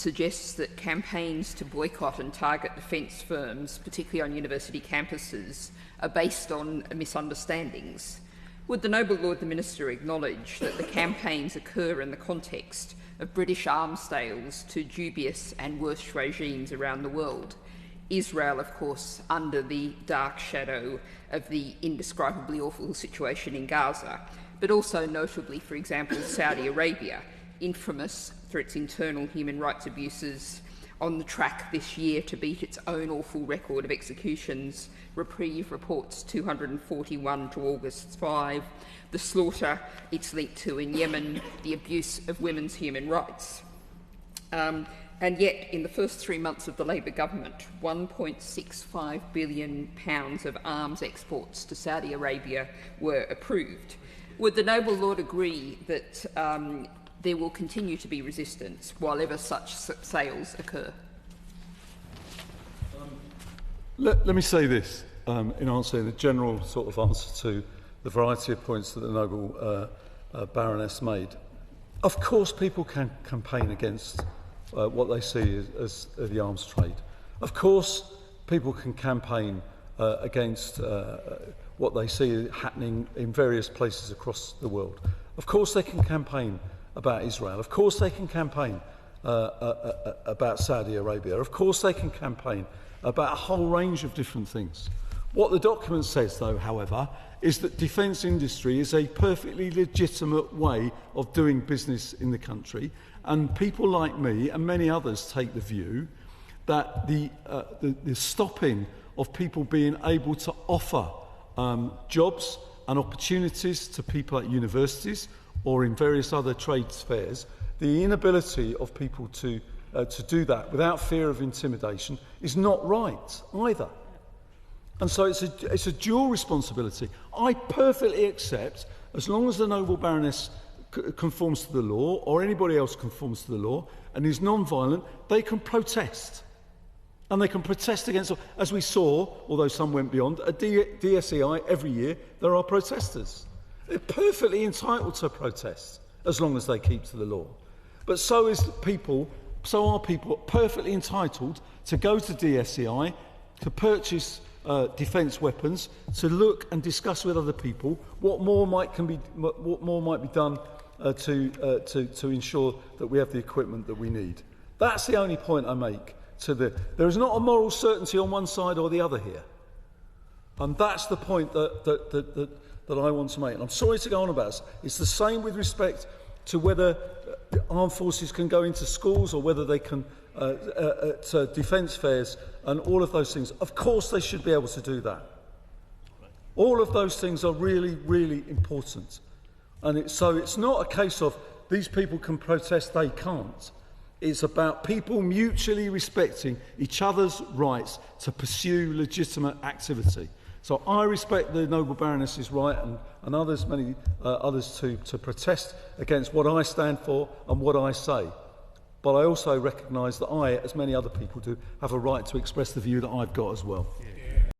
suggests that campaigns to boycott and target defence firms, particularly on university campuses, are based on misunderstandings. Would the Noble Lord the Minister acknowledge that the campaigns occur in the context of British arms sales to dubious and worse regimes around the world? Israel, of course, under the dark shadow of the indescribably awful situation in Gaza, but also notably, for example, Saudi Arabia, infamous for its internal human rights abuses, on the track this year to beat its own awful record of executions. Reprieve reports 241 to August 5. The slaughter it's linked to in Yemen, the abuse of women's human rights. And yet, in the first 3 months of the Labour government, £1.65 billion of arms exports to Saudi Arabia were approved. Would the Noble Lord agree that there will continue to be resistance while ever such sales occur? Let me say this in answering the general sort of answer to the variety of points that the Noble Baroness made. Of course, people can campaign against what they see as the arms trade. Of course, people can campaign against what they see happening in various places across the world. Of course, they can campaign about Israel. Of course, they can campaign about Saudi Arabia. Of course, they can campaign about a whole range of different things. What the document says, though, however, is that defence industry is a perfectly legitimate way of doing business in the country, and people like me and many others take the view that the stopping of people being able to offer jobs and opportunities to people at universities or in various other trade fairs, the inability of people to do that without fear of intimidation is not right either. And so it's a dual responsibility. I perfectly accept, as long as the Noble Baroness conforms to the law, or anybody else conforms to the law, and is non-violent, they can protest. And they can protest against, as we saw, although some went beyond, at DSEI every year there are protesters. They're perfectly entitled to protest, as long as they keep to the law. But so are people perfectly entitled to go to DSEI, to purchase defence weapons, to look and discuss with other people what more might be done to ensure that we have the equipment that we need. That's the only point I make. There is not a moral certainty on one side or the other here, and that's the point that I want to make. And I'm sorry to go on about this. It's the same with respect to whether armed forces can go into schools or whether they can to defence fairs and all of those things. Of course they should be able to do that. All of those things are really, really important. And so it's not a case of these people can protest, they can't. It's about people mutually respecting each other's rights to pursue legitimate activity. So I respect the Noble Baroness's right and others, many others, to protest against what I stand for and what I say. But I also recognise that I, as many other people do, have a right to express the view that I've got as well. Yeah.